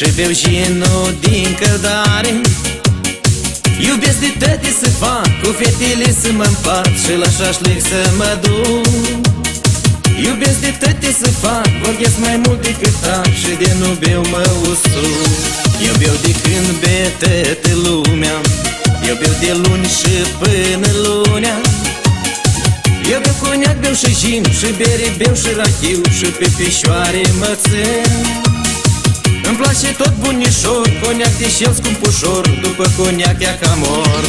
și beau ginul din căldare. Iubesc de tăte să fac, cu fetele să mă împart și la șașlic să mă duc. Iubesc de tăte să fac, vorbesc mai mult decât tac și de nu beau mă usuc. Eu beau de când bea toată lumea, eu beau de luni și până lunea. Eu beau coniac, beau și gin, și bere, beau și rachiu, și pe pișoare mă țin. Îmi place tot bunișor, coniac deși el scump ușor, după coniac ea ca mor.